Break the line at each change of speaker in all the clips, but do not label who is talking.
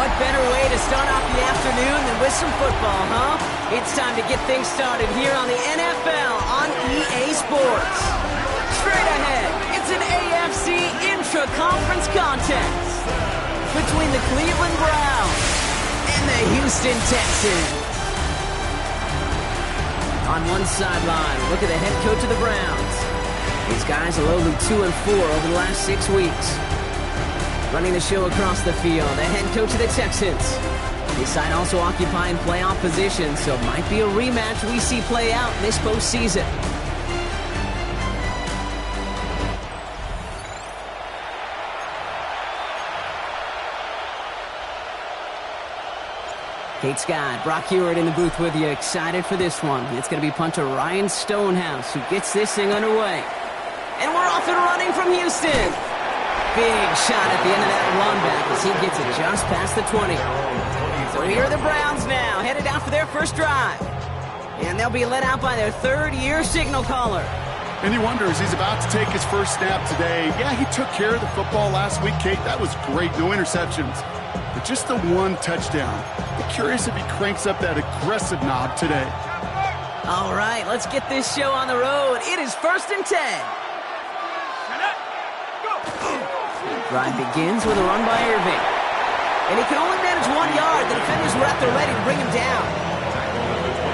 what better way to start off the afternoon than with some football, huh? It's time to get things started here on the NFL on EA Sports. Straight ahead, it's an AFC intra-conference contest between the Cleveland Browns and the Houston Texans. On one sideline, look at the head coach of the Browns. These guys are lowly 2-4 over the last 6 weeks. Running the show across the field, the head coach of the Texans. His side also occupying playoff position, so it might be a rematch we see play out this postseason. Kate Scott, Brock Hewitt in the booth with you. Excited for this one. It's going to be punter Ryan Stonehouse who gets this thing underway. And we're off and running from Houston. Big shot at the end of that run back as he gets it just past the 20. So here are the Browns now, headed out for their first drive. And they'll be led out by their third-year signal caller.
And he wonders, he's about to take his first snap today. Yeah, he took care of the football last week, Kate. That was great, no interceptions. But just the one touchdown. I'm curious if he cranks up that aggressive knob today.
All right, let's get this show on the road. It is 1st and 10. Drive begins with a run by Irving. And he can only manage 1 yard. The defenders were at the ready to bring him down.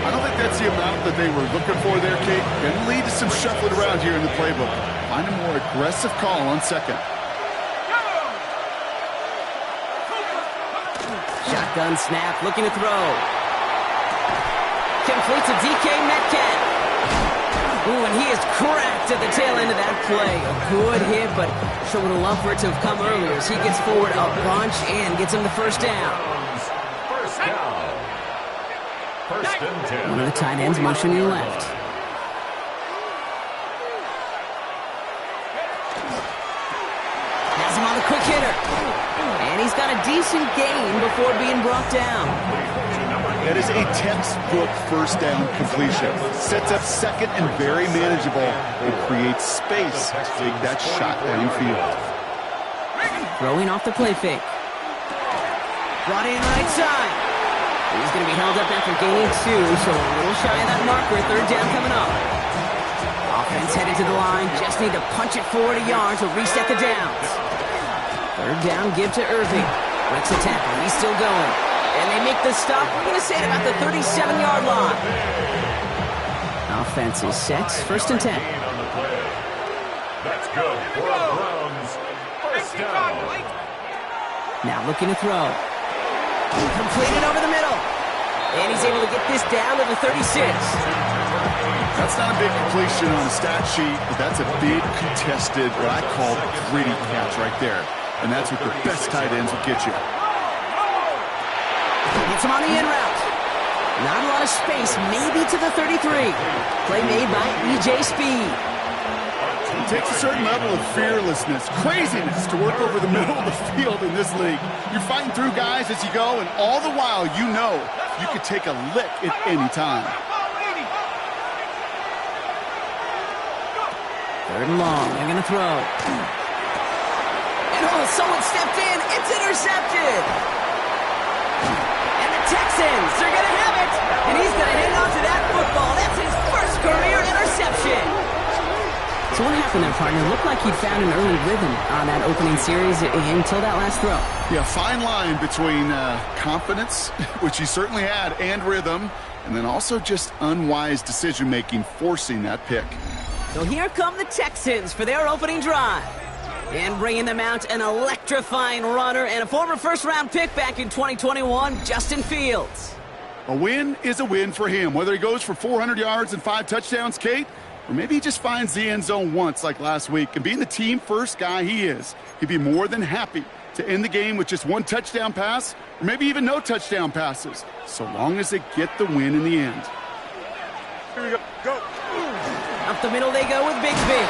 I don't think that's the amount that they were looking for there, Kate. Going to lead to some shuffling around here in the playbook. Find a more aggressive call on second.
Shotgun snap, looking to throw. Complete to DK Metcalf. Ooh, and he is cracked at the tail end of that play. A good hit, but sure would have loved for it to have come earlier as he gets forward a bunch and gets him the first down.
First down. 1st and 10.
One of the tight ends motioning left. Has him on the quick hitter. And he's got a decent gain before being brought down.
That is a textbook first down completion. Sets up second and very manageable. It creates space to take that shot downfield.
Throwing off the play fake. Brought in right side. He's going to be held up after gaining 2, so a little shy of that marker. 3rd down coming up. Offense headed to the line. Just need to punch it forward a yard to reset the downs. 3rd down, give to Irving. Breaks the tackle. He's still going. And they make the stop, we're going to say, at about the 37-yard line. Offense is set. 1st and 10.
That's good for Browns. First down.
Now looking to throw. Completed over the middle. And he's able to get this down to the 36.
That's not a big completion on the stat sheet, but that's a big contested, what I call gritty catch right there. And that's what the best tight ends will get you.
Gets him on the in route. Not a lot of space, maybe to the 33. Play made by E.J. Speed.
It takes a certain level of fearlessness, craziness to work over the middle of the field in this league. You're fighting through guys as you go, and all the while you know you could take a lick at any time.
3rd and long, they're going to throw. And oh, someone stepped in. It's intercepted. Texans, they're going to have it, and he's going to hang on to that football. That's his first career interception. So what happened there, partner? It looked like he found an early rhythm on that opening series until that last throw.
Yeah, fine line between confidence, which he certainly had, and rhythm, and then also just unwise decision-making, forcing that pick.
So here come the Texans for their opening drive. And bringing them out, an electrifying runner and a former first-round pick back in 2021, Justin Fields.
A win is a win for him, whether he goes for 400 yards and 5 touchdowns, Kate, or maybe he just finds the end zone once like last week. And being the team-first guy he is, he'd be more than happy to end the game with just 1 touchdown pass, or maybe even no touchdown passes, so long as they get the win in the end.
Here we go. Go.
Up the middle they go with Bigsby.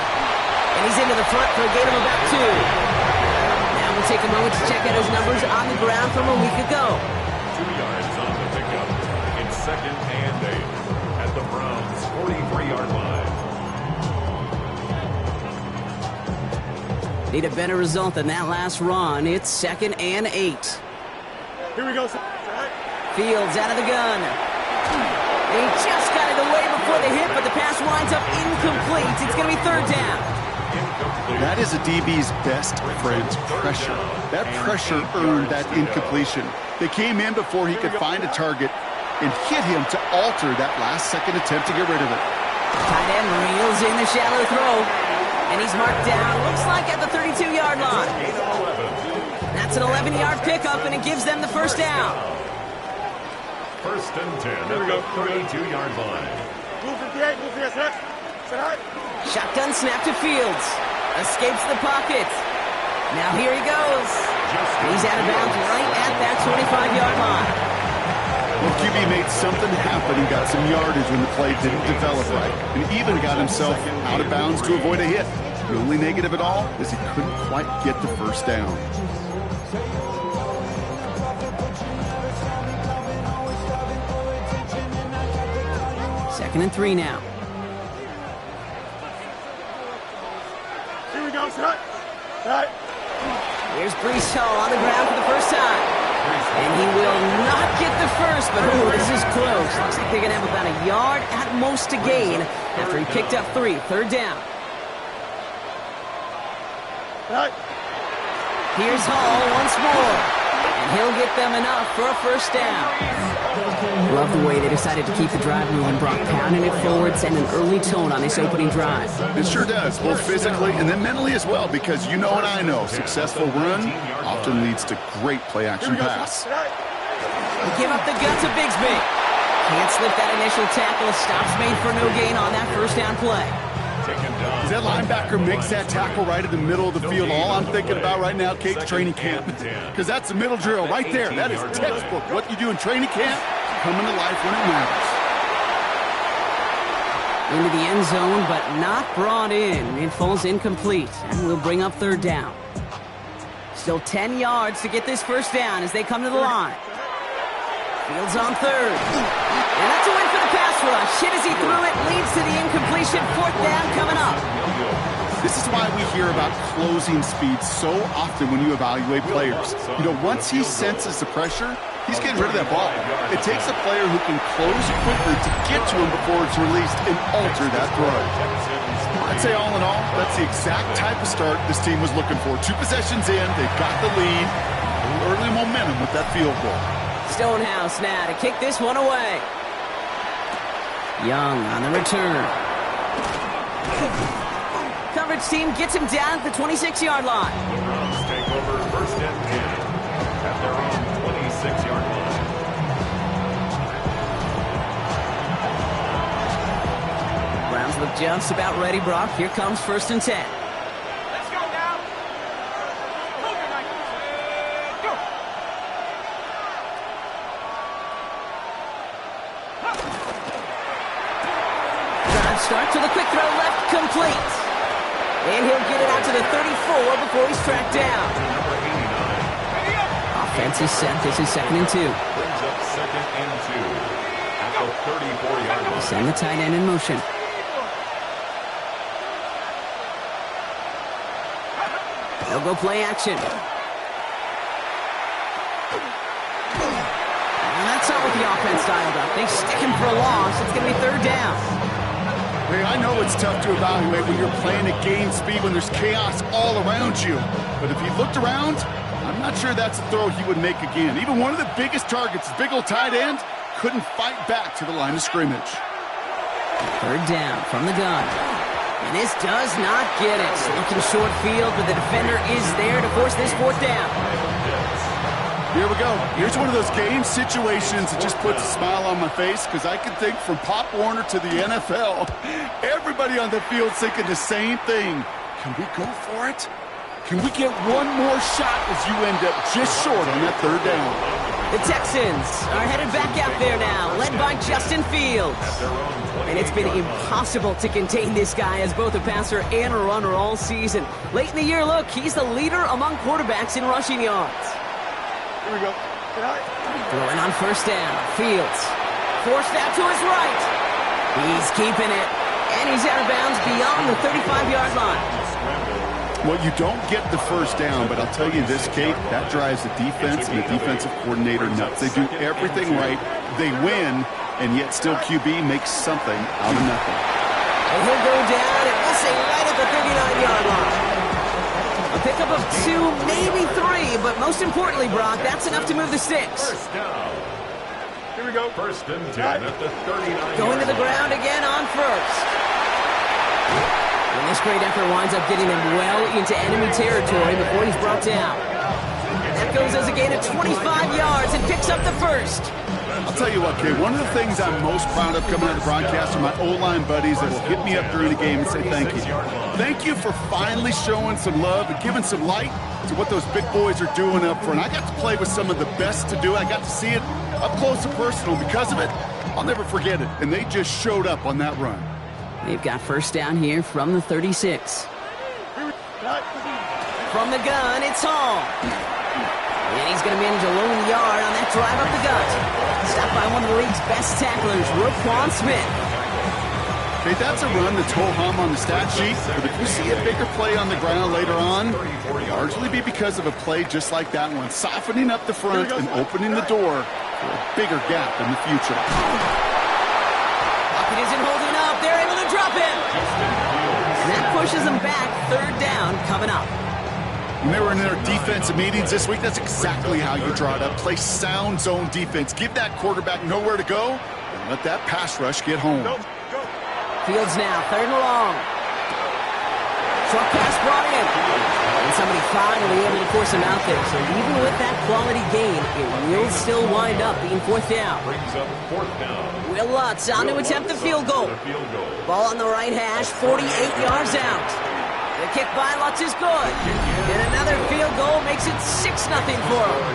And he's into the front for a gain of about 2. Now we'll take a moment to check out his numbers on the ground from a week ago.
2 yards on the pickup. It's 2nd and 8 at the Browns' 43-yard line.
Need a better result than that last run. It's 2nd and 8.
Here we go.
Fields out of the gun. He just got it away before the hit, but the pass winds up incomplete. It's going to be third down.
That is a DB's best friend, pressure. That pressure earned that incompletion. They came in before he could find a target and hit him to alter that last-second attempt to get rid of it.
Tight end reels in the shallow throw, and he's marked down, looks like at the 32-yard line. That's an 11-yard pickup, and it gives them the first down.
First and 10 at the 32-yard line.
Move 58, move 58, set high.
Shotgun snap to Fields. Escapes the pocket. Now here he goes. He's out of bounds right at that 25-yard line.
Well, QB made something happen. He got some yardage when the play didn't develop right, and even got himself out of bounds to avoid a hit. The only negative at all is he couldn't quite get the first down.
Second and 3 now.
Here we go, set. Set.
Here's Brees Hall on the ground for the first time. And he will not get the first, but ooh, this is close. Looks like they're going to have about a yard at most to gain after he picked up 3. Third down.
Set.
Here's Hall once more. And he'll get them enough for a first down. Love the way they decided to keep the drive moving, Brock, pounding it forward, sending an early tone on this opening drive.
It sure does, both physically and then mentally as well, because you know and I know, successful run often leads to great play-action pass.
They give up the gut to Bigsby. Can't slip that initial tackle. Stops made for no gain on that first down play.
As that linebacker makes that tackle right in the middle of the field, all I'm thinking about right now, Kate's training camp. Because that's the middle drill right there. That is textbook. What you do in training camp, coming to life when it matters.
Into the end zone, but not brought in. It falls incomplete, and we'll bring up third down. Still 10 yards to get this first down as they come to the line. Fields on third. And that's a win for the pass rush. Hit as he threw it, leads to the incompletion. Fourth down coming up.
This is why we hear about closing speed so often when you evaluate players. You know, once he senses the pressure, he's getting rid of that ball. It takes a player who can close quickly to get to him before it's released and alter that throw. I'd say all in all, that's the exact type of start this team was looking for. 2 possessions in, they got the lead. Early momentum with that field goal.
Stonehouse now to kick this one away. Young on the return. Coverage team gets him down at the 26-yard line.
The Browns take over first and 10 at their own 26-yard line.
Browns look just about ready, Brock. Here comes first and 10.
Let's go now. Move it, Mike. Go.
Drive start to the quick throw left, complete. And he'll get it out to the 34 before he's tracked down. Offense is set. This is second and 2.
Brings up second and 2 at the 34-yard line.
Send the tight end in motion. They'll go play action. And that's not what the offense dialed up. They stick him for a loss. It's going to be third down.
Hey, I know it's tough to evaluate when you're playing at game speed when there's chaos all around you. But if he looked around, I'm not sure that's a throw he would make again. Even one of the biggest targets, big old tight end, couldn't fight back to the line of scrimmage.
Third down from the gun. And this does not get it. Looking short field, but the defender is there to force this fourth down.
Here we go. Here's one of those game situations that just puts a smile on my face because I can think from Pop Warner to the NFL, everybody on the field thinking the same thing. Can we go for it? Can we get one more shot as you end up just short on that third down?
The Texans are headed back out there now, led by Justin Fields. And it's been impossible to contain this guy as both a passer and a runner all season. Late in the year, look, he's the leader among quarterbacks in rushing yards.
Here we go.
Throwing on first down. Fields forced out to his right. He's keeping it. And he's out of bounds beyond the 35-yard line.
Well, you don't get the first down, but I'll tell you this, Kate, that drives the defense and the defensive coordinator nuts. They do everything right. They win, and yet still QB makes something out of nothing.
And he'll go down, and we'll say right at the 39-yard line. A pickup of 2, maybe 3, but most importantly, Brock, that's enough to move the sticks.
First down. Here we go. First and 10 at the 39.
Going to the ground again on first. And this great effort winds up getting him well into enemy territory before he's brought down. That goes as a gain of 25 yards and picks up the first.
I'll tell you what, Kate, one of the things I'm most proud of coming out of the broadcast are my O-line buddies that will hit me up during the game and say thank you. Thank you for finally showing some love and giving some light to what those big boys are doing up front. I got to play with some of the best to do it. I got to see it up close and personal. Because of it, I'll never forget it. And they just showed up on that run.
They've got first down here from the 36. From the gun, it's Hall. And he's going to manage a lone yard on that drive up the gut. Stopped by one of the league's best tacklers, Roquan Smith.
Hey, that's a run that's ho-hum on the stat sheet, but if you see a bigger play on the ground later on, it'll largely be because of a play just like that one, softening up the front and opening the door for a bigger gap in the future.
It isn't holding up. They're able to drop him. And that pushes them back. Third down coming up.
When they were in their defensive meetings this week, that's exactly how you draw it up. Play sound zone defense. Give that quarterback nowhere to go and let that pass rush get home.
Fields now, third and long. Short pass brought in. And somebody finally able to force him out there. So even with that quality gain, it will still wind up being fourth down.
Brings up fourth down.
Will Lutz on to attempt the field goal. Ball on the right hash, 48 yards out. The kick by Lutz is good. And another field goal makes it 6-0 for him.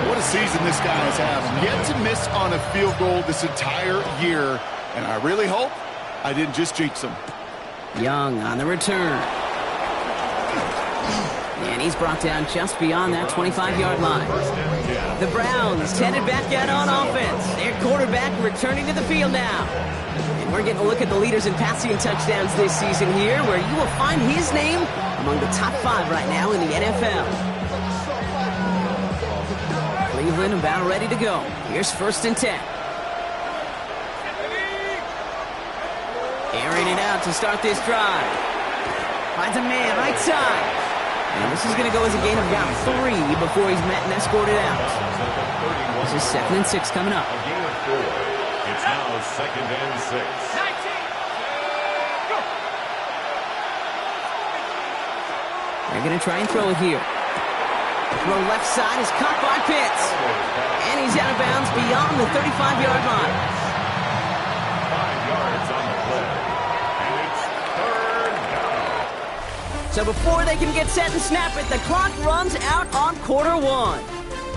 What a season this guy is having. Yet to miss on a field goal this entire year. And I really hope I didn't just jinx him.
Young on the return. And he's brought down just beyond that 25-yard line. The Browns headed back out on offense. Their quarterback returning to the field now. And we're getting a look at the leaders in passing touchdowns this season here, where you will find his name among the top 5 right now in the NFL. Cleveland about ready to go. Here's first and 10. Airing it out to start this drive. Finds a man right side. And this is going to go as a gain of about 3 before he's met and escorted out. This is 2nd and 6 coming up.
A gain of 4. It's now 2nd and 6.
19. Go.
They're going to try and throw it here. Throw left side is caught by Pitts. And he's out of bounds beyond the 35-yard line.
5 yards on the play. And it's third down.
So before they can get set and snap it, the clock runs out on quarter 1.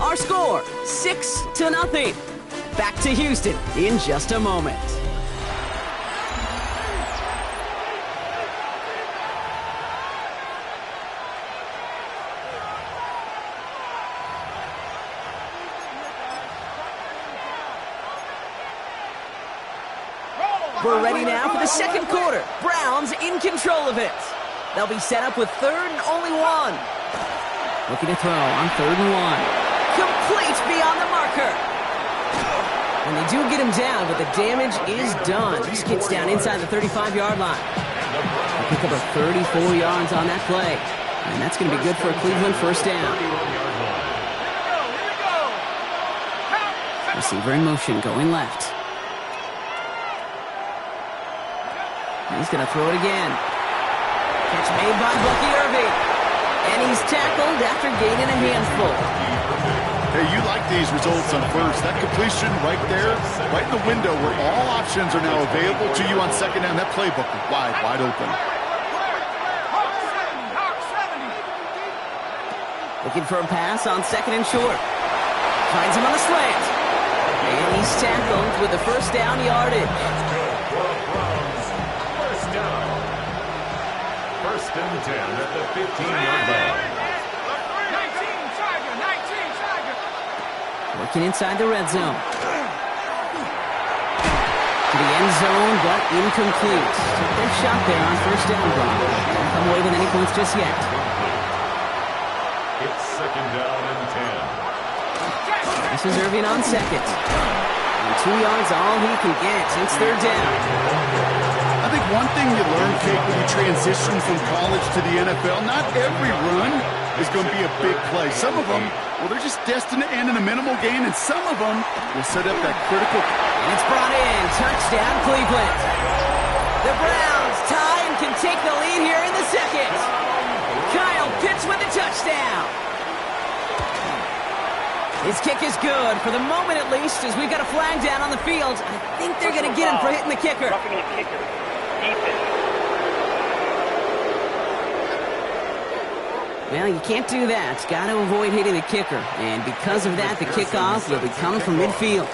Our score, 6-0. Back to Houston in just a moment. We're ready now for the second quarter. Browns in control of it. They'll be set up with 3rd and only 1. Looking to throw on 3rd and 1. Complete beyond the marker. And they do get him down, but the damage is done. This gets down inside the 35-yard line. They pick up a 34 yards on that play. And that's going to be good for a Cleveland first down. Receiver in motion, going left. He's going to throw it again. Catch made by Bucky Irving. And he's tackled after gaining a handful.
Hey, you like these results on first. That completion right there, right in the window where all options are now available to you on second down. That playbook is wide open.
Looking for a pass on 2nd and short. Finds him on the slant. And he's tackled with the first down yardage.
First down. 1st and 10 at the 15-yard line.
19, Tiger, 19, Tiger.
Working inside the red zone. To the end zone, but incomplete. Took their shot there on first down, Brock. come away with any points just yet.
It's second down and 10.
This is Irving on second. And 2 yards, all he can get. It's third down.
I think one thing you learn, Kate, when you transition from college to the NFL, not every run is going to be a big play. Some of them, well, they're just destined to end in a minimal gain, and some of them will set up that critical.
And it's brought in. Touchdown, Cleveland. The Browns tie and can take the lead here in the second. Kyle Pitts with the touchdown. His kick is good, for the moment at least, as we've got a flag down on the field. I think they're going to get him for hitting the kicker. Well, you can't do that. Got to avoid hitting the kicker. And because of that, the kickoff will be coming from midfield.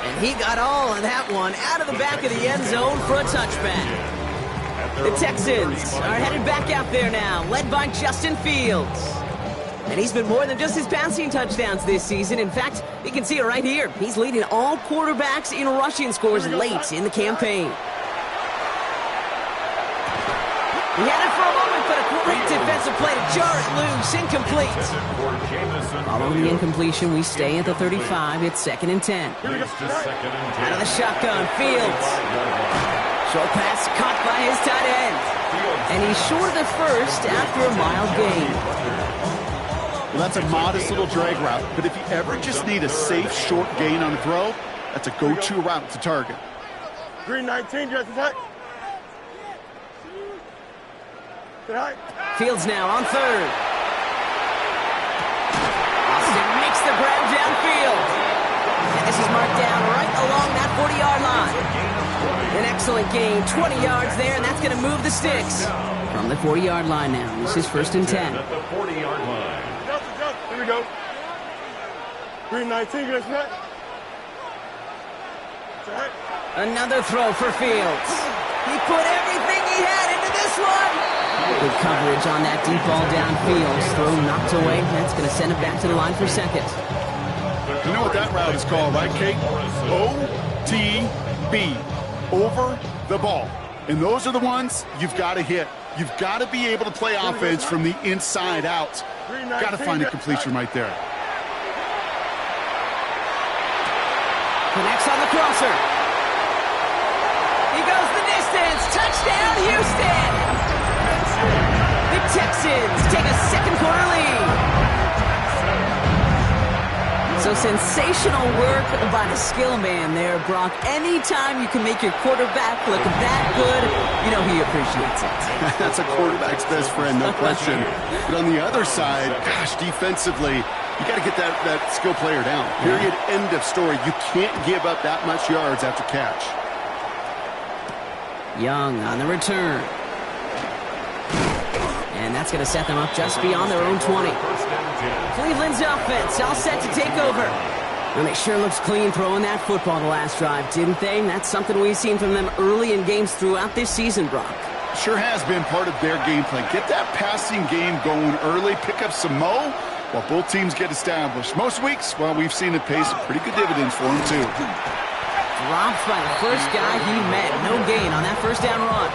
And he got all of that one out of the back of the end zone for a touchback. The Texans are headed back out there now, led by Justin Fields. And he's been more than just his passing touchdowns this season. In fact, you can see it right here. He's leading all quarterbacks in rushing scores late in the campaign. He had it for a moment, but a great defensive play to jar it loose, incomplete. Following the incompletion, we stay at the 35. It's second and 10. Out of the shotgun, Fields. Short pass caught by his tight end. And he's short of the first after a mild gain.
Well, that's a modest little drag route, but if you ever just need a safe, short gain on a throw, that's a go-to route to target.
Green 19, Justin Tuck.
Fields now on third. Austin makes the grab downfield. And this is marked down right along that 40-yard line. An excellent gain, 20 yards there, and that's going to move the sticks. From the 40-yard line now, this is first and 10.
At the 40-yard line.
Here we go. Green 19, Justin Tuck.
Another throw for Fields. He put everything he had into this one. Good coverage on that deep ball downfield. Throw knocked away. That's going to send him back to the line for second.
You know what that route is called, right, Kate? OTB. Over the ball. And those are the ones you've got to hit. You've got to be able to play offense from the inside out. Got to find a completion right there.
Connects on the crosser. He goes the distance. Touchdown, Houston. The Texans take a second quarter lead. So sensational work by the skill man there, Brock. Anytime you can make your quarterback look that good, you know he appreciates it.
That's a quarterback's best friend, no question. But on the other side, gosh, defensively, you got to get that skill player down. Period, end of story. You can't give up that much yards after catch.
Young on the return. And that's going to set them up just beyond their own 20. Cleveland's offense all set to take over. And they sure looks clean throwing that football the last drive, didn't they? And that's something we've seen from them early in games throughout this season, Brock.
Sure has been part of their game plan. Get that passing game going early, pick up some mo while both teams get established. Most weeks, well, we've seen it pay some pretty good dividends for them, too.
Dropped by the first guy he met. No gain on that first down run.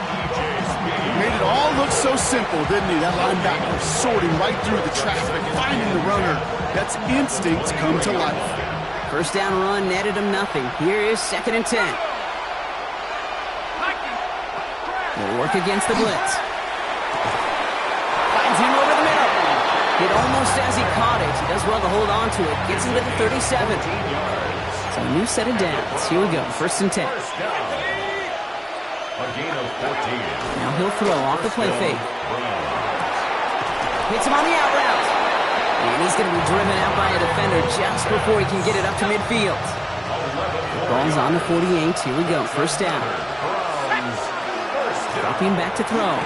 Made it all look so simple, didn't he? That linebacker sorting right through the traffic, finding the runner. That's instinct come to life.
First down run netted him nothing. Here is second and 10. They'll work against the blitz. Finds him over the middle. Hit almost as he caught it. He does well to hold on to it. Gets him to the 37. So a new set of downs. Here we go. First and 10.
A gain of 14.
Now he'll throw off the play fake. Hits him on the out route. And he's going to be driven out by a defender just before he can get it up to midfield. Ball's on the 48. Here we go. First down. Dropping back to throw.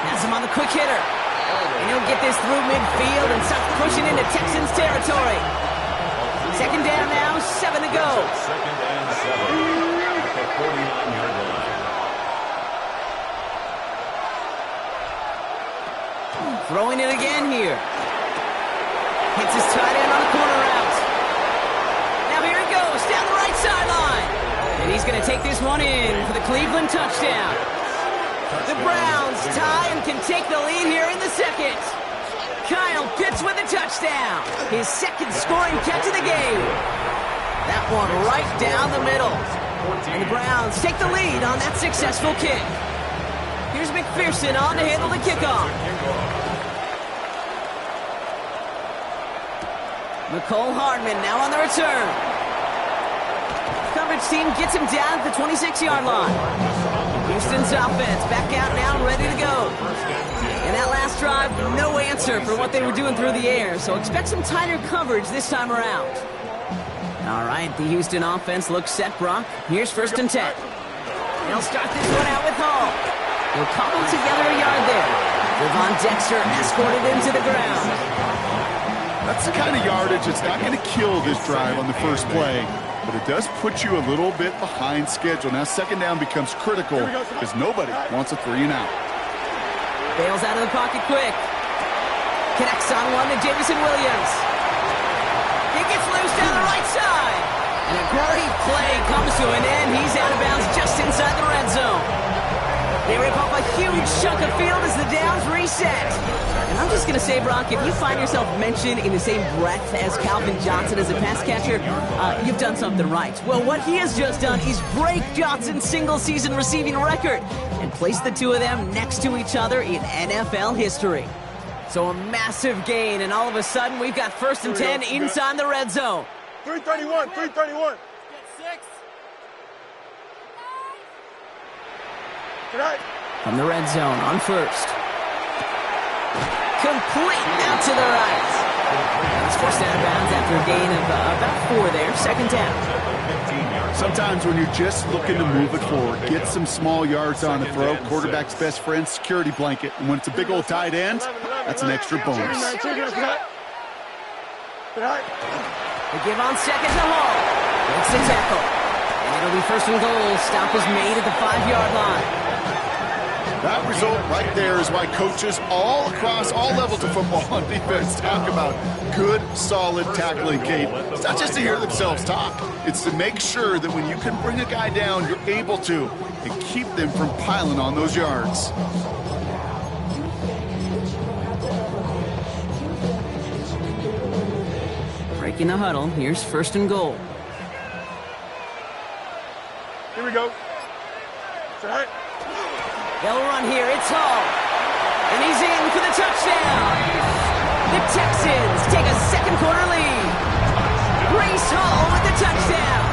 Has him on the quick hitter. And he'll get this through midfield and start pushing into Texans territory. Second down now, 7 to go.
Second and 7 at the 49-yard line.
Throwing it again here. Hits his tight end on the corner route. Now here he goes, down the right sideline. And he's going to take this one in for the Cleveland touchdown. The Browns tie and can take the lead here in the second. Kyle Pitts with a touchdown. His second scoring catch of the game. That one right down the middle. And the Browns take the lead on that successful kick. Here's McPherson on to handle the kickoff. McCole Hardman now on the return. Coverage team gets him down at the 26-yard line. Houston's offense back out now, ready to go. And that last drive, no answer for what they were doing through the air, so expect some tighter coverage this time around. All right, the Houston offense looks set, Brock. Here's 1st and 10. They'll start this one out with Hall. They'll cobble together a yard there. Devon Dexter escorted him to the ground.
That's the kind of yardage that's not going to kill this drive on the first play, but it does put you a little bit behind schedule. Now 2nd down becomes critical because nobody wants a 3 and out.
Bales out of the pocket quick. Connects on one to Jameson Williams. He gets loose down the right side. And a great play comes to an end. He's out of bounds just inside the red zone. They rip off a huge chunk of field as the downs reset. And I'm just going to say, Brock, if you find yourself mentioned in the same breath as Calvin Johnson as a pass catcher, you've done something right. Well, what he has just done is break Johnson's single-season receiving record and place the two of them next to each other in NFL history. So a massive gain, and all of a sudden, we've got 1st and 10 inside the red zone.
331, 331.
From the red zone on 1st. Complete out to the right. He's forced out of bounds after a gain of about 4 there. 2nd down.
Sometimes when you're just looking to move it forward, get some small yards on the throw, quarterback's best friend, security blanket. And when it's a big old tight end, that's an extra bonus.
They give on 2nd to Hall. Makes the tackle. And it'll be 1st and goal. Stop is made at the 5-yard line.
That result right there is why coaches all across all levels of football on defense talk about good, solid tackling, Kate. It's not just to hear themselves talk. It's to make sure that when you can bring a guy down, you're able to and keep them from piling on those yards.
Breaking the huddle. Here's 1st and goal.
Here we go. All right.
They'll run here. It's Hall. And he's in for the touchdown. The Texans take a 2nd quarter lead. Breece Hall with the touchdown.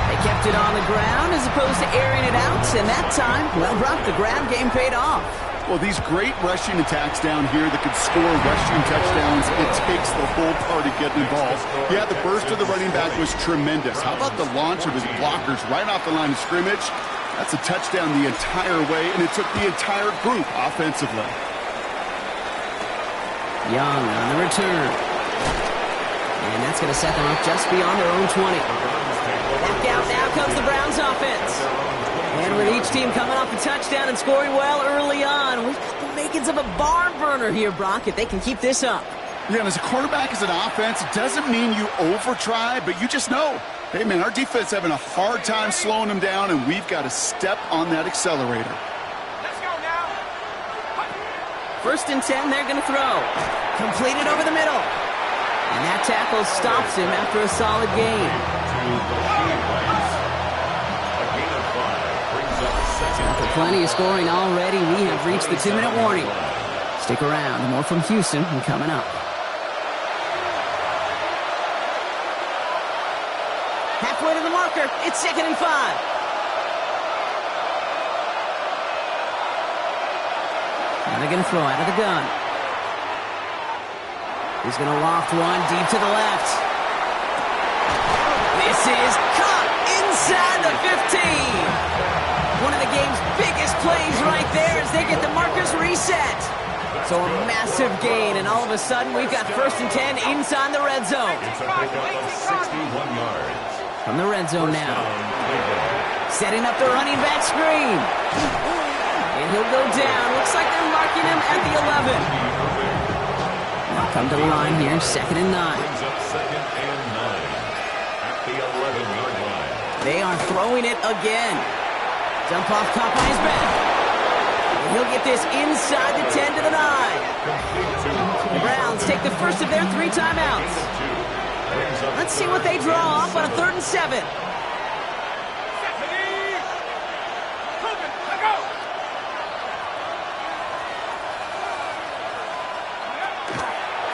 They kept it on the ground as opposed to airing it out. And that time, well, Brock, the grab game paid off.
Well, these great rushing attacks down here that could score rushing touchdowns, it takes the whole party getting involved. Yeah, the burst of the running back was tremendous. How about the launch of his blockers right off the line of scrimmage? That's a touchdown the entire way, and it took the entire group offensively.
Young on the return. And that's going to set them up just beyond their own 20. Back out now comes the Browns offense. And with each team coming off a touchdown and scoring well early on, we've got the makings of a barn burner here, Brock, if they can keep this up.
Yeah, and as a quarterback, as an offense, it doesn't mean you over-try, but you just know, hey, man, our defense having a hard time slowing them down, and we've got to step on that accelerator.
Let's go now.
1st and 10, they're going to throw. Completed over the middle. And that tackle stops him after a solid gain. After plenty of scoring already, we have reached the 2-minute warning. Stick around. More from Houston coming up. Halfway to the marker. It's 2nd and 5. Now they're going to throw out of the gun. He's going to loft one deep to the left. This is caught inside the 15. One of the game's biggest plays right there as they get the markers reset. So a massive gain, and all of a sudden we've got 1st and 10 inside the red zone.
It's a pickup of 61 yards.
From the red zone now. Setting up the running back screen. And he'll go down. Looks like they're marking him at the 11. Now come to the line here, 2nd and 9.
Brings up 2nd and 9 at the 11-yard line.
They are throwing it again. Dump off top on his back. And he'll get this inside the 10 to the 9. The Browns take the first of their 3 timeouts. Let's see what they draw up on a 3rd and 7.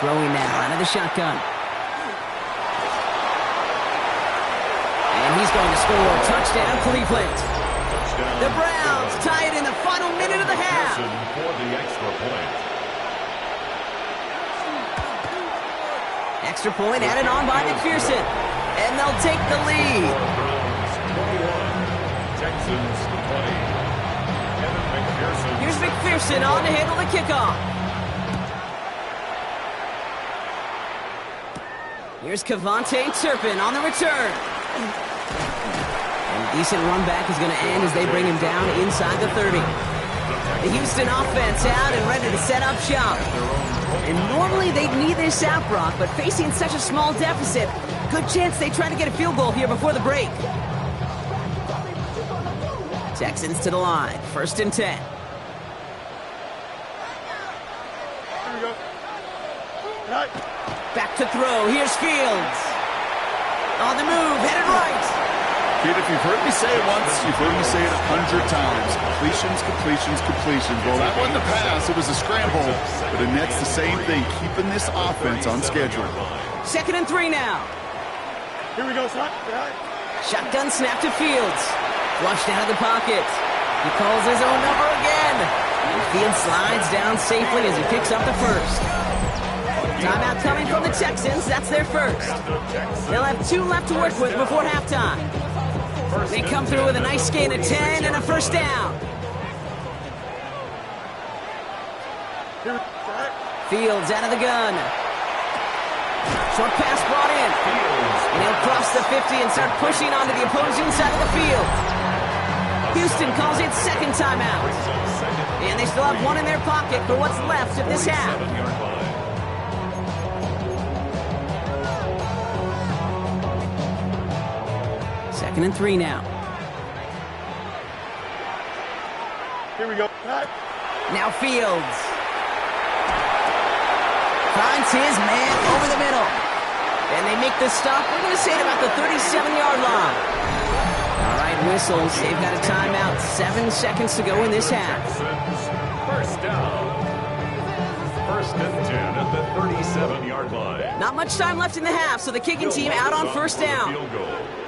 Throwing now out of the shotgun. And he's going to score. Touchdown, Cleveland. The Browns tie it in the final minute of the half.
For the extra point.
Extra point added on by McPherson. And they'll take the lead.
Browns 21, Texans 20. Kevin McPherson.
Here's McPherson on to handle the kickoff. Here's Kevontae Turpin on the return. And a decent run back is going to end as they bring him down inside the 30. The Houston offense out and ready to set up shop. And normally they'd need this out, Brock, but facing such a small deficit, good chance they try to get a field goal here before the break. Texans to the line, 1st and 10.
Here we go. Right.
Back to throw. Here's Fields. On the move, headed right.
Kid, if you've heard me say it once, you've heard me say it 100 times. Completions, completions, completions. Well, that wasn't a pass. It was a scramble. But it nets the same thing, keeping this offense on schedule.
2nd and 3 now.
Here we go, son. Right.
Shotgun snap to Fields. Flushed out of the pocket. He calls his own number again. And Fields slides down safely as he picks up the first. Timeout coming from the Texans. That's their first. They'll have 2 left to work with before halftime. They come through with a nice gain of 10 and a first down. Fields out of the gun. Short pass brought in. And he'll cross the 50 and start pushing onto the opposing side of the field. Houston calls it 2nd timeout. And they still have 1 in their pocket for what's left of this half. 2nd and 3 now.
Here we go. Right.
Now Fields. Finds his man over the middle. And they make the stop. We're going to say it about the 37-yard line. All right, whistles. They've got a timeout. 7 seconds to go in this half.
First down. 1st and 10 at the 37-yard line.
Not much time left in the half, so the kicking team out on 1st down.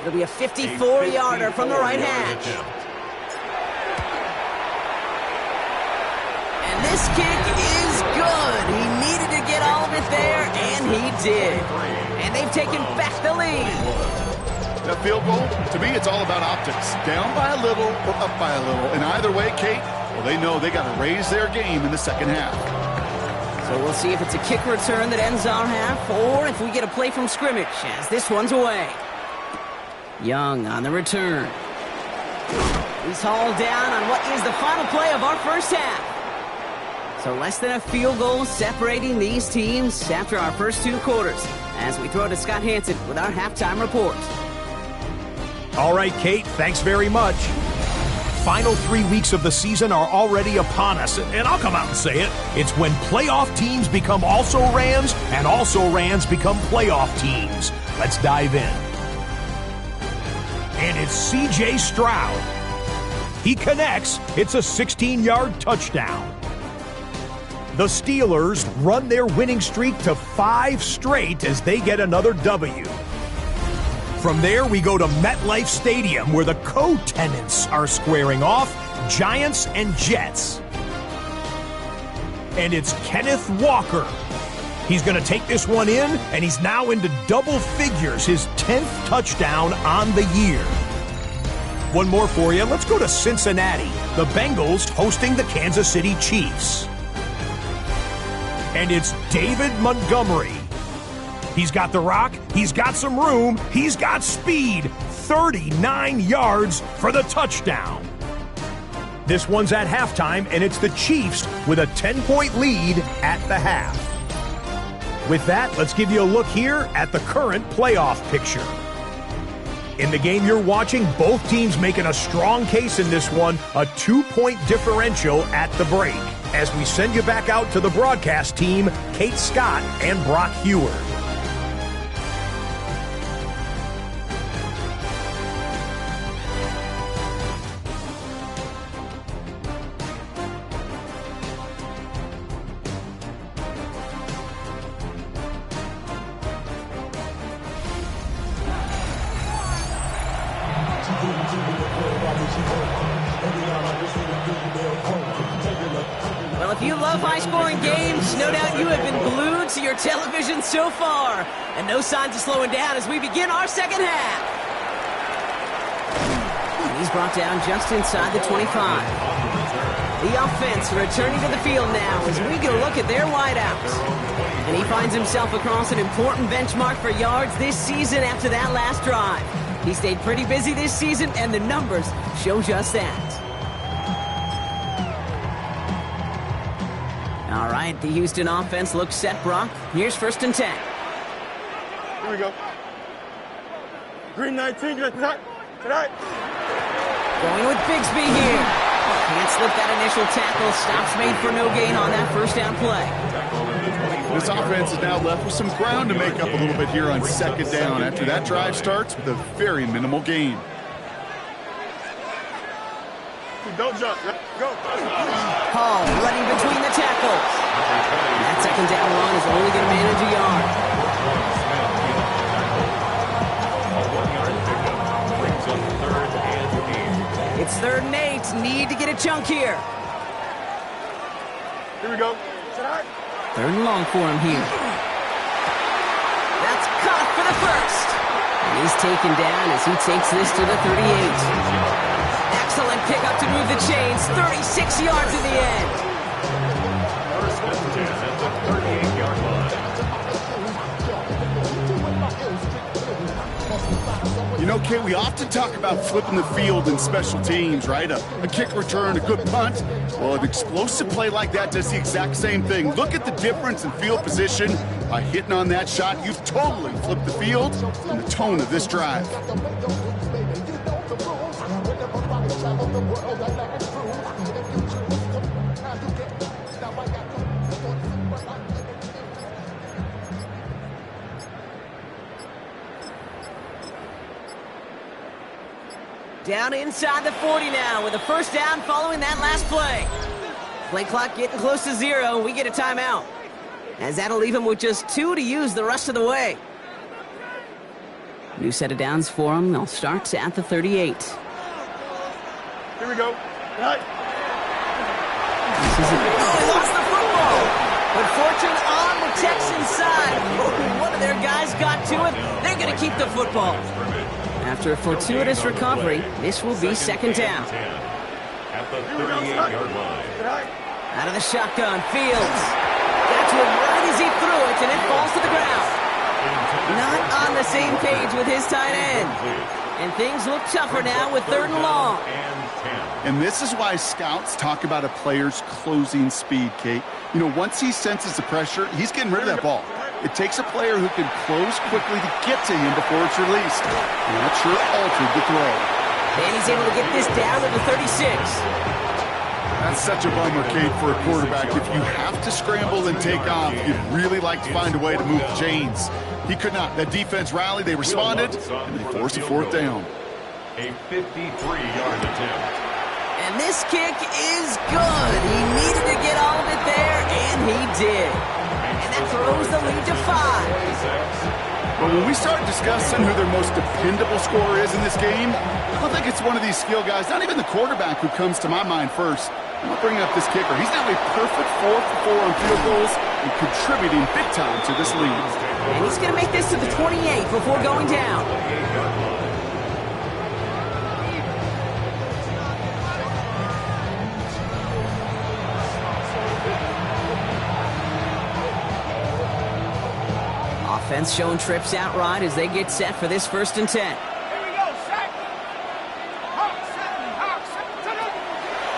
It'll be a 54-yarder from the right hash. And this kick is good. He needed to get all of it there, and he did. And they've taken back the lead.
That field goal, to me, it's all about optics. Down by a little or up by a little. And either way, Kate, well, they know they got to raise their game in the second half.
So we'll see if it's a kick return that ends our half, or if we get a play from scrimmage, as this one's away. Young on the return. He's hauled down on what is the final play of our first half. So less than a field goal separating these teams after our first 2 quarters, as we throw to Scott Hansen with our halftime report.
All right, Kate, thanks very much. Final 3 weeks of the season are already upon us, and I'll come out and say it. It's when playoff teams become also-rans, and also-rans become playoff teams. Let's dive in. And it's C.J. Stroud. He connects. It's a 16-yard touchdown. The Steelers run their winning streak to 5 straight as they get another W. From there, we go to MetLife Stadium, where the co-tenants are squaring off, Giants and Jets. And it's Kenneth Walker. He's going to take this one in, and he's now into double figures, his 10th touchdown on the year. One more for you. Let's go to Cincinnati. The Bengals hosting the Kansas City Chiefs. And it's David Montgomery. He's got the rock, he's got some room, he's got speed. 39 yards for the touchdown. This one's at halftime, and it's the Chiefs with a 10-point lead at the half. With that, let's give you a look here at the current playoff picture. In the game you're watching, both teams making a strong case in this one, a 2-point differential at the break. As we send you back out to the broadcast team, Kate Scott and Brock Hewer.
Well, if you love high-scoring games, no doubt you have been glued to your television so far. And no signs of slowing down as we begin our second half. And he's brought down just inside the 25. The offense returning to the field now as we get a look at their wideouts. And he finds himself across an important benchmark for yards this season after that last drive. He stayed pretty busy this season, and the numbers show just that. All right, the Houston offense looks set, Brock. Here's 1st and 10.
Here we go. Green 19, tonight.
Going with Bigsby here. Can't slip that initial tackle. Stops made for no gain on that first down play.
This offense is now left with some ground to make up a little bit here on 2nd down after that drive starts with a very minimal gain.
Don't jump. Go.
Hall running between the tackles. That 2nd down run is only going to manage a yard. It's 3rd and 8. Need to get a chunk here.
Here we go.
3rd and long for him here. That's caught for the first. And he's taken down as he takes this to the 38. Excellent pickup to move the chains. 36 yards in the end.
1st and 10 at the 38-yard line.
You know, Kate, we often talk about flipping the field in special teams, right? A kick return, a good punt. Well, an explosive play like that does the exact same thing. Look at the difference in field position. By hitting on that shot, you've totally flipped the field and the tone of this drive.
Down inside the 40 now with a 1st down following that last play. Play clock getting close to 0. We get a timeout. As that'll leave him with just 2 to use the rest of the way. New set of downs for him. They'll start at the 38.
Here we go. Right.
He lost the football. But fortune on the Texans side. One of their guys got to it. They're going to keep the football. After a fortuitous recovery, this will be 2nd down.
At the 38-yard line.
Out of the shotgun, Fields. Got to it right as he threw it, and it falls to the ground. Not on the same page with his tight end. And things look tougher now with 3rd and long.
And this is why scouts talk about a player's closing speed, Kate. You know, once he senses the pressure, he's getting rid of that ball. It takes a player who can close quickly to get to him before it's released. And that sure altered the throw.
And he's able to get this down to the 36.
That's such a bummer, Kate, for a quarterback. If you have to scramble and take off, you'd really like to find a way to move the chains. He could not. That defense rallied, they responded, and they forced a 4th down.
A 53-yard attempt.
And this kick is good. He needed to get all of it there, and he did. And that throws the lead to 5.
But when we start discussing who their most dependable scorer is in this game, I don't think it's one of these skill guys, not even the quarterback, who comes to my mind first. I'll bring up this kicker. He's now a perfect 4 for 4 on field goals and contributing big time to this lead.
And he's going to make this to the 28 before going down. Offense showing trips out right as they get set for this 1st and 10.
Here we go, set.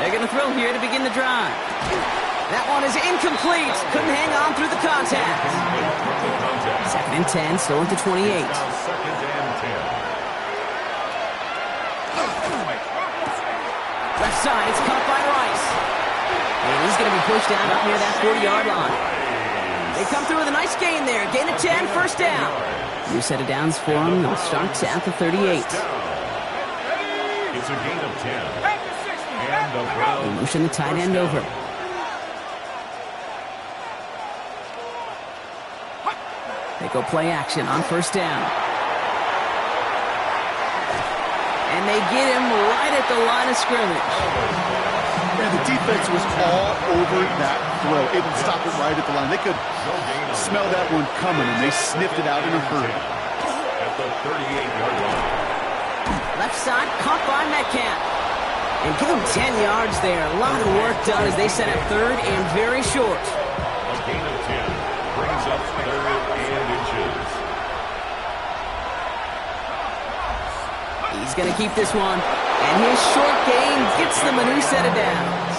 They're going to throw here to begin the drive. That one is incomplete. Couldn't hang on through the contact. 2nd and 10, still at the 28.
2nd and 10.
left side. It's caught by Rice. And he's going to be pushed down up near that 40-yard line. They come through with a nice gain there. Gain of 10, first down. New set of downs for him. They'll start at the 38.
It's a gain of 10. And the Browns.
They motion the tight end over. They go play action on first down. And they get him right at the line of scrimmage.
Yeah, the defense was all over that throw, able to stop it right at the line. They could smell that one coming, and they sniffed it out in a hurry.
At the 38-yard line.
Left side, caught by Metcalf. And give him 10 yards there. A lot of work done as they set up third and very short.
A gain of 10 brings up third and inches.
He's going to keep this one. And his short gain gets them a new set of downs.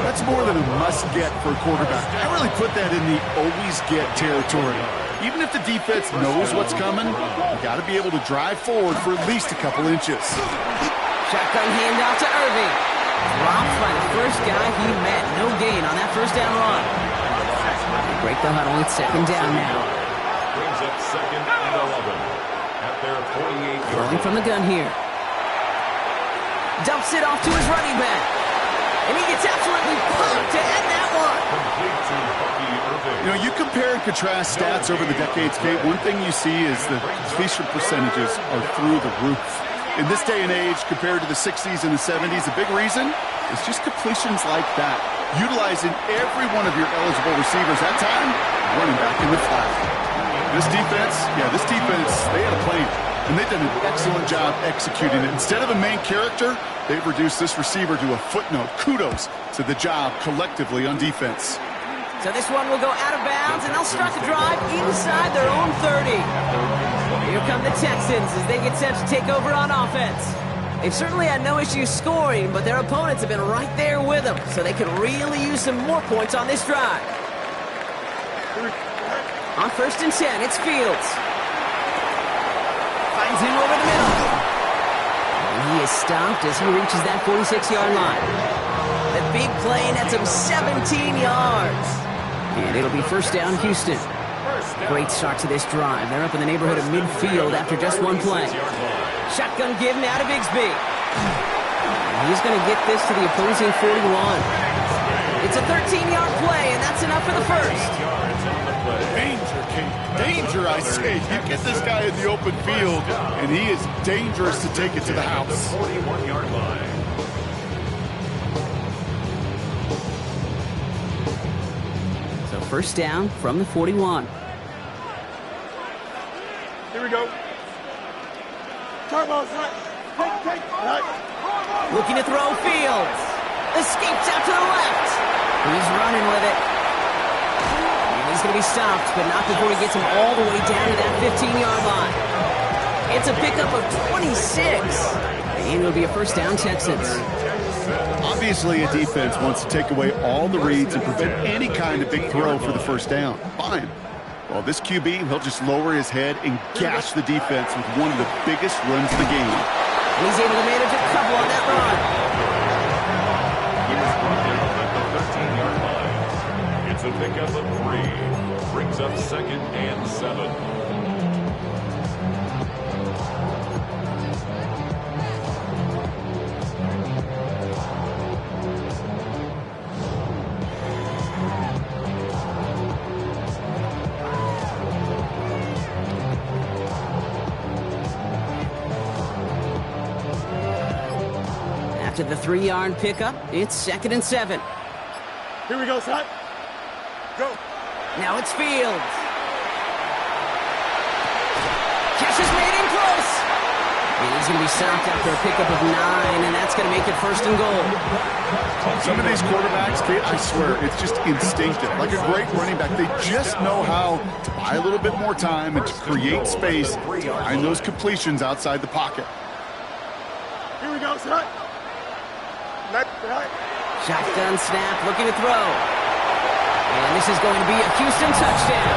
That's more than a must-get for a quarterback. I really put that in the always-get territory. Even if the defense knows what's coming, you got to be able to drive forward for at least a couple inches.
Shotgun handout to Irving. Dropped by the first guy he met. No gain on that first down run. They break the huddle. It's second down now.
Brings up second and 11 at their 48-yard
Throwing from the gun here. Dumps it off to his running back. And he gets absolutely pumped to end that one.
complete to Bucky Irving.
You know, you compare and contrast stats over the decades, Kate. One thing you see is the completion percentages are through the roof. In this day and age, compared to the 60s and the 70s, a big reason is just completions like that. Utilizing every one of your eligible receivers that time, running back in the flat. This defense, they had a plan. And they've done an excellent job executing it. Instead of a main character, they've reduced this receiver to a footnote. Kudos to the job collectively on defense.
So this one will go out of bounds, and they'll start the drive inside their own 30. Here come the Texans as they get set to take over on offense. They've certainly had no issues scoring, but their opponents have been right there with them, so they could really use some more points on this drive. On first and 10, it's Fields. Finds him over the middle. And he is stopped as he reaches that 46-yard line. The big play nets him 17 yards. And it'll be first down, Houston. Great start to this drive. They're up in the neighborhood of midfield after just one play. Shotgun give now to Bigsby. He's going to get this to the opposing 41. It's a 13-yard play, and that's enough for the first.
Danger, Kate. Danger, I say. You get this guy in the open field, and he is dangerous to take it to the house.
41-yard line.
So first down from the 41.
Here we go. Turbo's right. Take, right.
Looking to throw Fields. Escapes out to the left. He's running with it. And he's going to be stopped, but not before he gets him all the way down to that 15-yard line. It's a pickup of 26. And it'll be a first down, Texans.
Obviously, a defense wants to take away all the reads and prevent any kind of big throw for the first down. Fine. Well, this QB, he'll just lower his head and gash the defense with one of the biggest runs of the game.
And he's able to manage a couple on that run.
He was brought down at the 13-yard line. It's a pickup of 3. Brings up second and 7.
After the 3-yard pickup, it's second and 7.
Here we go, son. Go.
Now it's Fields. Catch is made in close. And he's going to be stopped after a pickup of 9, and that's going to make it first and goal.
Some of these quarterbacks, Kate, I swear, it's just instinctive. Like a great running back, they just know how to buy a little bit more time and to create space behind those completions outside the pocket.
Here we go, son. Left, right.
Shotgun snap, looking to throw. And this is going to be a Houston touchdown.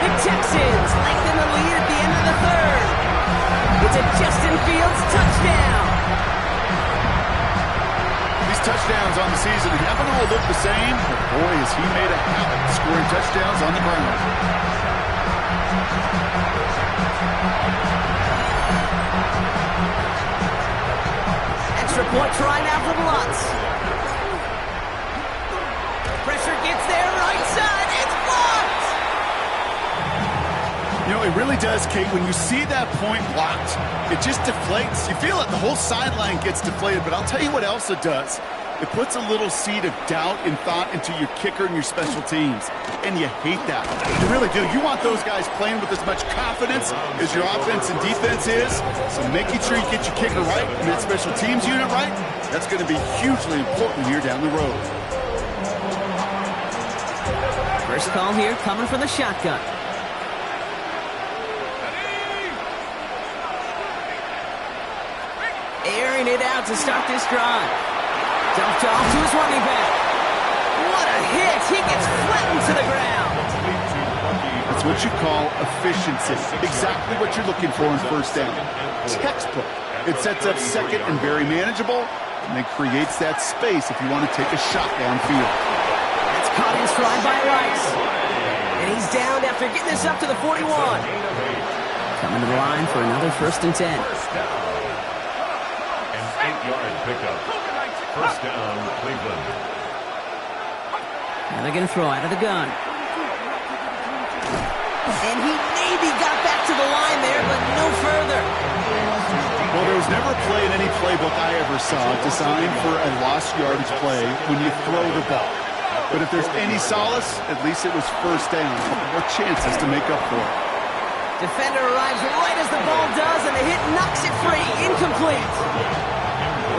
The Texans lengthen the lead at the end of the third. It's a Justin Fields touchdown.
touchdowns on the season haven't all looked the same, but boy, has he made a habit of scoring touchdowns on the ground.
Extra point try now from Lutz. Pressure gets there, right side, it's blocked!
You know, it really does, Kate. When you see that point blocked, it just deflates. You feel it. The whole sideline gets deflated. But I'll tell you what else it does. It puts a little seed of doubt and thought into your kicker and your special teams. And you hate that. You really do. You want those guys playing with as much confidence as your offense and defense is. So making sure you get your kicker right and that special teams unit right, that's going to be hugely important here down the road.
First call here coming from the shotgun. Airing it out to start this drive. Dumped off to his running back. What a hit! He gets flattened to the ground.
That's what you call efficiency. Exactly what you're looking for in first down. Textbook. It sets up second and very manageable, and it creates that space if you want to take a shot downfield.
That's caught in stride by Rice. And he's down after getting this up to the 41. Coming to the line for another 1st and 10.
An 8-yard pickup. First down, Cleveland.
Now they're going to throw out of the gun. And he maybe got back to the line there, but no further.
Well, there was never a play in any playbook I ever saw designed for a lost yardage play when you throw the ball. But if there's any solace, at least it was first down. More chances to make up for it.
Defender arrives right as the ball does, and the hit knocks it free. Incomplete.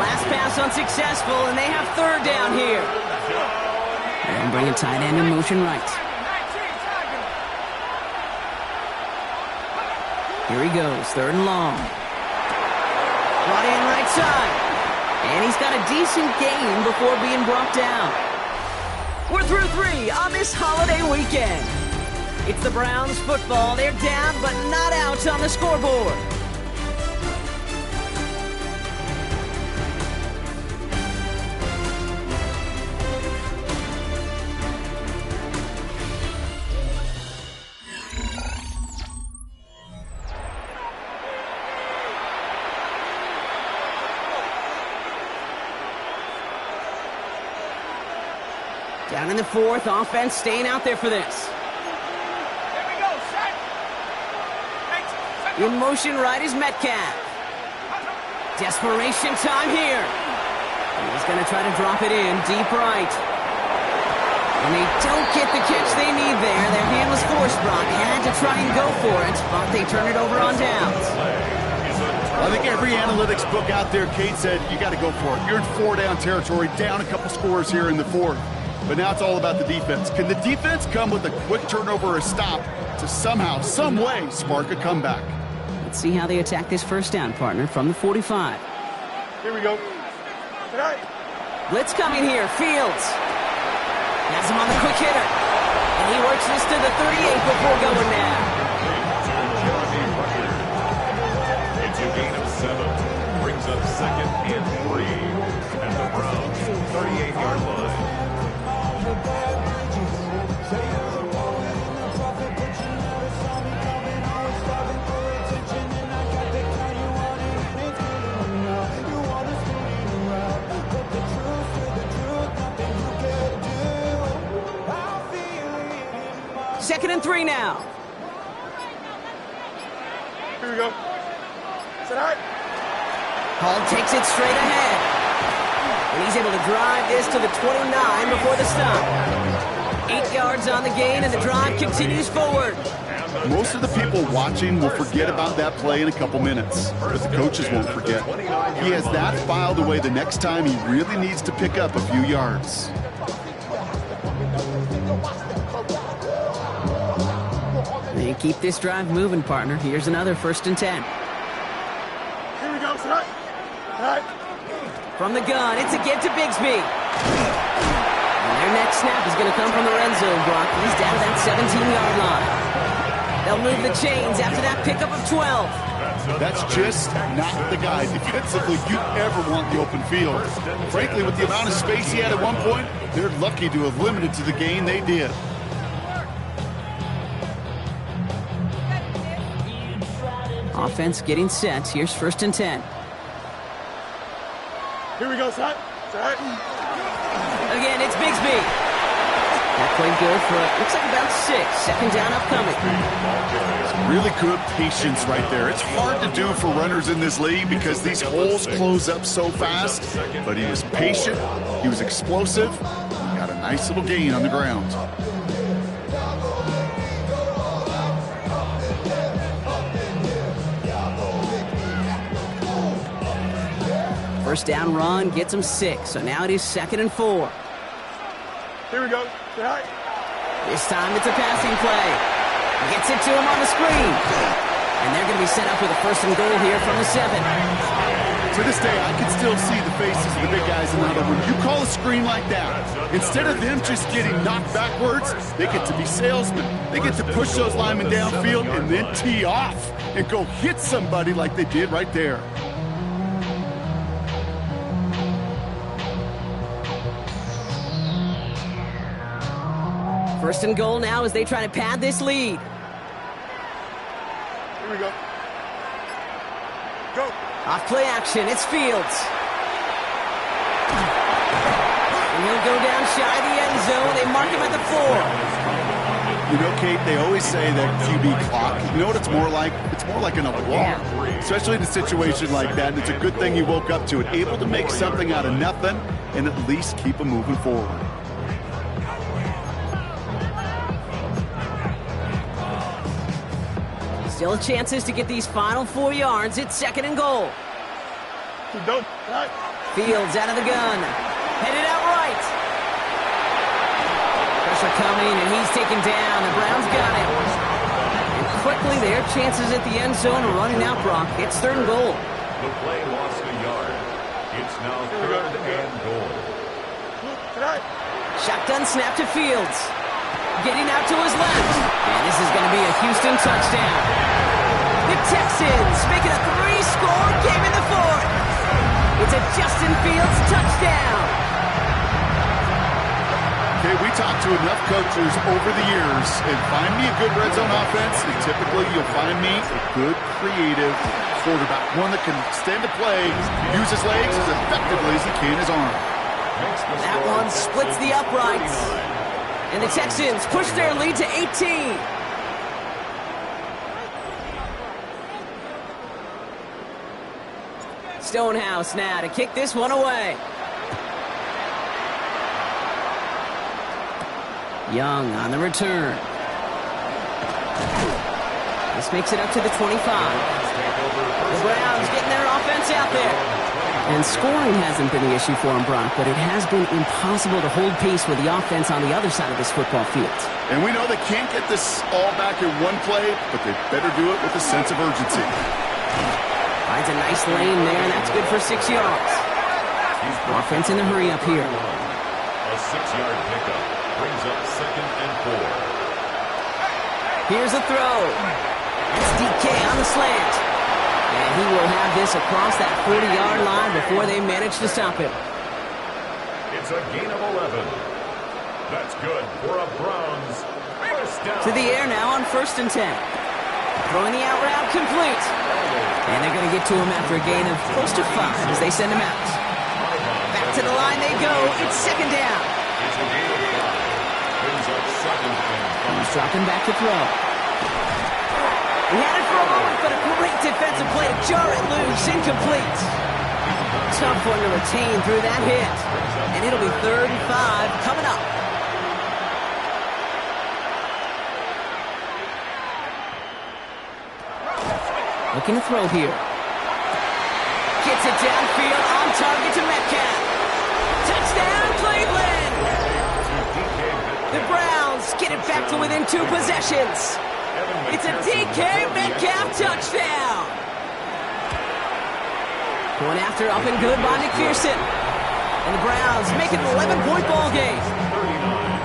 Last pass unsuccessful, and they have 3rd down here. And bring a tight end in motion right. Here he goes, 3rd and long. Brought in right side. And he's got a decent gain before being brought down. We're through 3 on this holiday weekend. It's the Browns football. They're down, but not out on the scoreboard. Down in the 4th, offense staying out there for this. In motion right is Metcalf. Desperation time here. He's going to try to drop it in deep right. And they don't get the catch they need there. Their hand was forced, Brock. Had to try and go for it, but they turn it over on downs.
I think every analytics book out there, Kate, said you got to go for it. You're in 4-down territory, down a couple scores here in the 4th. But now it's all about the defense. Can the defense come with a quick turnover or a stop to somehow, some way, spark a comeback?
Let's see how they attack this first down, partner, from the 45.
Here we go.
Blitz coming here. Fields has him on the quick hitter. And he works this to the 38 before going now.
It's a gain of 7. Brings up 2nd and 3. And the Browns, 38-yard line.
Second and 3 now.
Here we go. Is that all right?
Hall takes it straight ahead. And he's able to drive this to the 29 before the stop. 8 yards on the gain, and the drive continues forward.
Most of the people watching will forget about that play in a couple minutes, but the coaches won't forget. He has that filed away the next time he really needs to pick up a few yards.
They keep this drive moving, partner. Here's another 1st and 10.
Here we go. Is that all right?
From the gun, it's a get to Bigsby. And their next snap is going to come from the red zone, Brock. He's down to that 17-yard line. They'll move the chains after that pickup of 12.
That's just not the guy defensively you ever want in the open field. Frankly, with the amount of space he had at one point, they're lucky to have limited to the gain they did.
Offense getting set. Here's 1st and 10.
Here we go, son. Set.
Again, it's Bigsby. That played good for, looks like about 6. 2nd down upcoming.
Really good patience right there. It's hard to do for runners in this league because these holes close up so fast. But he was patient. He was explosive. He got a nice little gain on the ground.
First down run gets him 6. So now it is 2nd and 4.
Here we go. Set.
This time it's a passing play. Gets it to him on the screen. And they're going to be set up with a 1st and goal here from the 7.
To this day, I can still see the faces of the big guys in the huddle. When you call a screen like that, instead of them just getting knocked backwards, they get to be salesmen. They get to push those linemen downfield and then tee off and go hit somebody like they did right there.
First and goal now as they try to pad this lead.
Here we go. Go.
Off play action, it's Fields. And he'll go down shy of the end zone. They mark him at the 4.
You know, Kate, they always say that QB clock. You know what it's more like? It's more like an alarm, especially in a situation like that. And it's a good thing you woke up to it, able to make something out of nothing and at least keep them moving forward.
Still chances to get these final 4 yards. It's 2nd and goal.
Go. Set.
Fields out of the gun. Headed out right. Pressure coming, and he's taken down. The Browns got him. And quickly, their chances at the end zone are running out, Brock. It's 3rd and goal.
The play lost a yard. It's now 3rd and goal.
Set.
Shotgun snap to Fields. Getting out to his left. And this is going to be a Houston touchdown. The Texans making a 3-score game in the 4th. It's a Justin Fields touchdown.
Okay, we talked to enough coaches over the years, and find me a good red zone offense, and typically you'll find me a good, creative quarterback, one that can stand to play, use his legs as effectively as he can his arm.
That one splits the uprights. And the Texans push their lead to 18. Stonehouse now to kick this one away. Young on the return. This makes it up to the 25. The Browns getting their offense out there. And scoring hasn't been the issue for him, Brock, but it has been impossible to hold pace with the offense on the other side of this football field.
And we know they can't get this all back in one play, but they better do it with a sense of urgency.
Finds a nice lane there, and that's good for 6 yards. Offense in the hurry up here.
A 6-yard pickup brings up 2nd and 4.
Here's a throw. It's DK on the slant. And he will have this across that 40-yard line before they manage to stop him.
It's a gain of 11. That's good for a Browns first down.
To the air now on 1st and 10. Throwing the out route complete. And they're going to get to him after a gain of close to 5 as they send him out. Back to the line they go. It's 2nd down.
It's a gain of 5. Brings up 2nd and 5.
He's dropping back to throw. He had it for a moment, but a great defensive play to jar it loose. Incomplete. Tough one to retain through that hit. And it'll be 3rd and 5 coming up. Looking to throw here. Gets it downfield on target to Metcalf. Touchdown, Cleveland! The Browns get it back to within 2 possessions. It's a DK Metcalf touchdown. Going after up and good by McPherson. And the Browns make it an 11-point ball game.
39.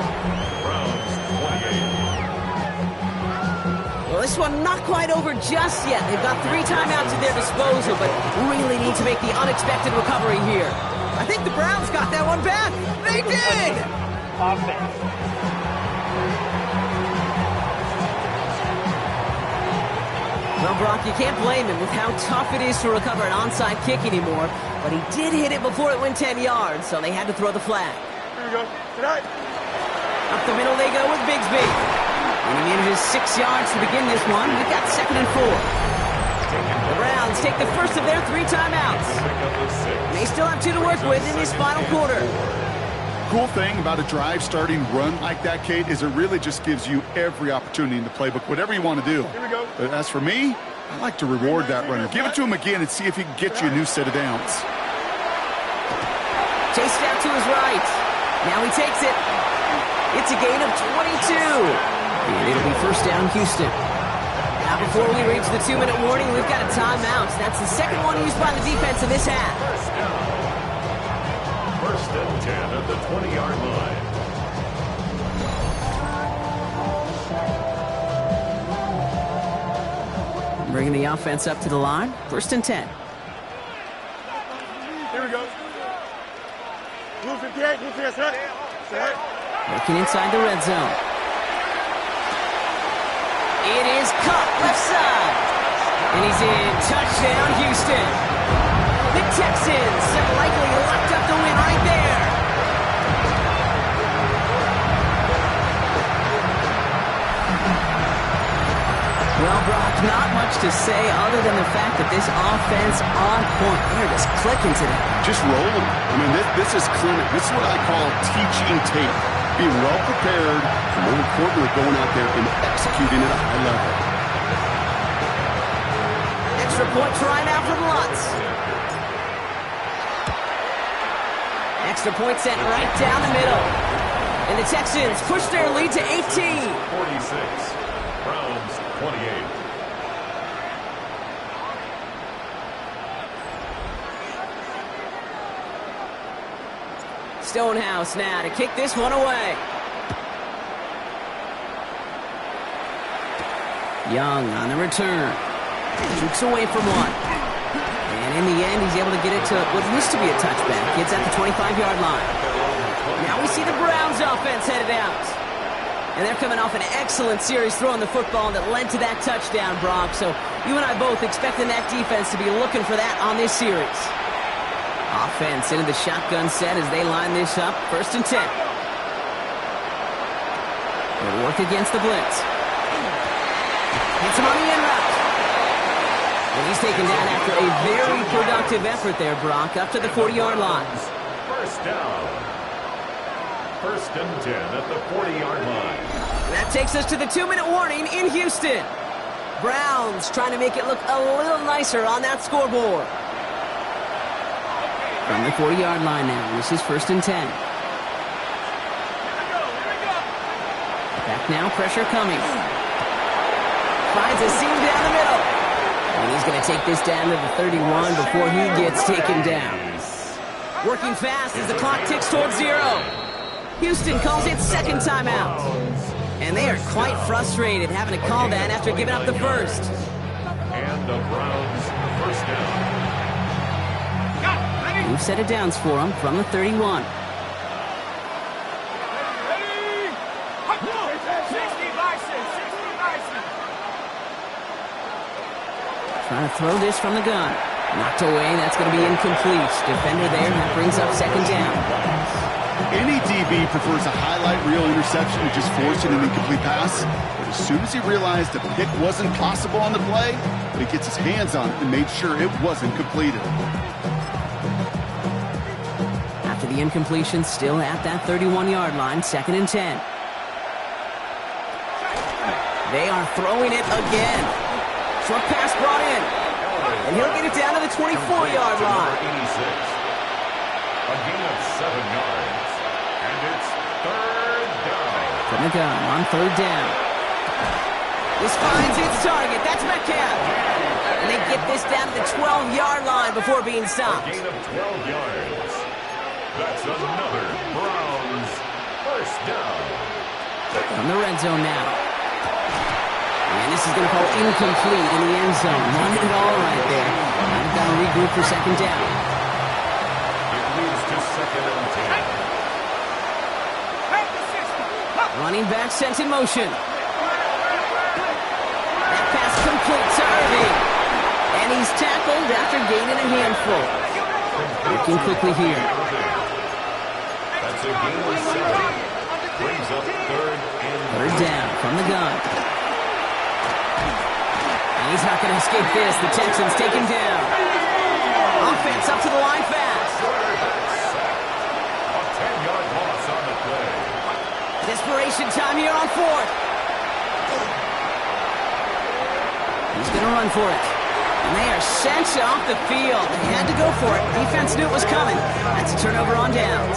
Browns 28.
Well, this this one not quite over just yet. They've got 3 timeouts at their disposal, but really need to make the unexpected recovery here. I think the Browns got that one back. They did! Well, Brock, you can't blame him with how tough it is to recover an onside kick anymore, but he did hit it before it went 10 yards, so they had to throw the flag.
Here we go. Tonight.
Up the middle they go with Bigsby. And he manages 6 yards to begin this one. We've got 2nd and 4. The Browns take the first of their 3 timeouts. And they still have 2 to work with in this final quarter.
Cool thing about a drive starting run like that, Kate, is it really just gives you every opportunity in the playbook, whatever you want to do.
Here we go.
But as for me, I like to reward that runner. Give it to him again and see if he can get you a new set of downs.
Chased out to his right. Now he takes it. It's a gain of 22. And it'll be first down, Houston. Now before we reach the 2-minute warning, we've got a timeout. That's the second one used by the defense in this half.
First and 10 at the 20-yard line.
Bringing the offense up to the line. First and 10.
Here we go. Blue 58, blue 58, set.
Working inside the red zone. It is cut left side. And he's in. Touchdown, Houston. The Texans have likely locked up the win right there. Well, Brock, not much to say other than the fact that this offense on point. They're just clicking today.
Just rolling. I mean, this is clinic. This is what I call teaching tape. Being well prepared, and more importantly, going out there and executing at a high level.
Extra point try now from Lutz. Extra point sent right down the middle. And the Texans push their lead to 18.
46. Browns 28.
Stonehouse now to kick this one away. Young on the return. Shoots away from one. And in the end, he's able to get it to what used to be a touchback. It's at the 25-yard line. Now we see the Browns offense headed out. And they're coming off an excellent series throwing the football that led to that touchdown, Brock. So you and I both expecting that defense to be looking for that on this series. Offense into the shotgun set as they line this up. First and 10. Good work against the blitz. Hits him on the end route. And he's taken down after a very productive effort there, Brock, up to the 40-yard line.
First down. First and 10 at the 40-yard line.
That takes us to the 2-minute warning in Houston. Browns trying to make it look a little nicer on that scoreboard. From the 40-yard line now, this is first and 10. Back now, pressure coming. Finds a seam down the middle. And he's going to take this down to the 31 before he gets taken down. Working fast as the clock ticks towards 0. Houston calls it second timeout. And they are quite frustrated having to call that after giving up the first.
And the Browns first down.
New set of downs for him from the 31. Trying to throw this from the gun. Knocked away. That's going to be incomplete. Defender there. That brings up second down.
Any DB prefers a highlight reel interception to just forcing an incomplete pass. But as soon as he realized a pick wasn't possible on the play, but he gets his hands on it and made sure it wasn't completed.
After the incompletion, still at that 31-yard line, second and 10. They are throwing it again. Short pass brought in. And he'll get it down to the 24-yard line.
86. A gain of 7 yards. And it's third down.
From the gun on third down. This finds its target. That's Metcalf. And they get this down to the 12-yard line before being stopped.
A gain of 12 yards. That's another Browns first down.
From the red zone now. And this is going to fall incomplete in the end zone. Running it all right there. Now they've got to regroup for second down.
It moves to second and 10.
Running back sent in motion. That pass complete to Irving. And he's tackled after gaining a handful. Looking quickly here.
That's a gain of 7. Brings up third
down from the gun. And he's not going to escape this. The Texans take him down. Offense up to the line fast.
A 10-yard loss on the play.
Desperation time here on fourth. He's going to run for it. And they are sent off the field. They had to go for it. Defense knew it was coming. That's a turnover on downs.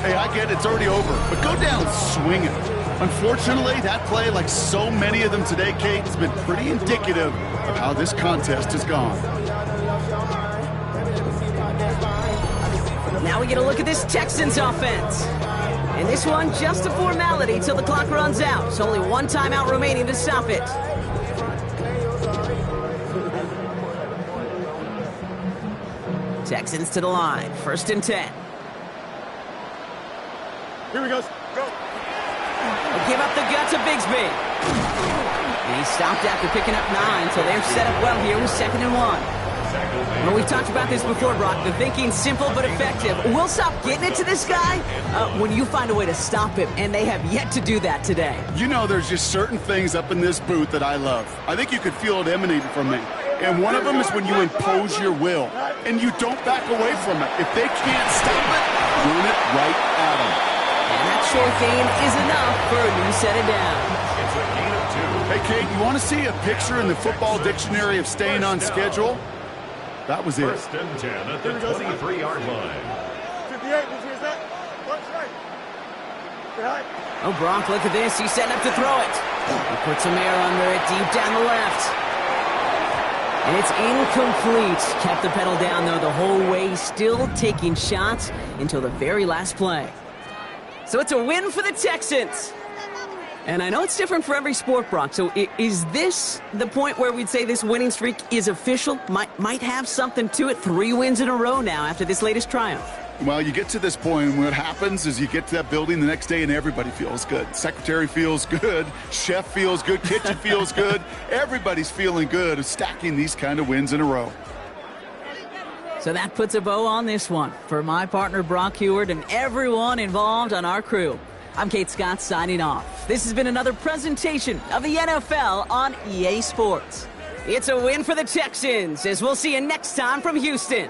Hey, I get it, it's already over, but go down swinging. Unfortunately, that play, like so many of them today, Kate, has been pretty indicative of how this contest has gone.
Now we get a look at this Texans offense. And this one, just a formality till the clock runs out. There's only one timeout remaining to stop it. Texans to the line, 1st and 10.
Here we go. Go.
They'll give up the guts of Bigsby. And he stopped after picking up 9, so they're set up well here with 2nd and 1. Well, we've talked about this before, Brock. The thinking's simple but effective. We'll stop getting it to this guy when you find a way to stop him, and they have yet to do that today.
You know, there's just certain things up in this booth that I love. I think you could feel it emanating from me. And one of them is when you impose your will, and you don't back away from it. If they can't stop it, run it right at them.
And that short gain is enough for a new set of downs.
It's a gain of 2.
Hey, Kate, you want to see a picture in the football dictionary of staying on schedule? That was it.
1st and 10 at the 23-yard line.
58, here's that. Watch right. Behind.
Oh, Brock, look at this. He's setting up to throw it. He puts some air under it deep down the left. And it's incomplete. Kept the pedal down, though, the whole way, still taking shots until the very last play. So it's a win for the Texans. And I know it's different for every sport, Brock. So is this the point where we'd say this winning streak is official? Might have something to it. 3 wins in a row now after this latest triumph.
Well, you get to this point, and what happens is you get to that building the next day and everybody feels good. Secretary feels good, chef feels good, kitchen feels good. Everybody's feeling good of stacking these kind of wins in a row.
So that puts a bow on this one. For my partner, Brock Heward, and everyone involved on our crew, I'm Kate Scott signing off. This has been another presentation of the NFL on EA Sports. It's a win for the Texans, as we'll see you next time from Houston.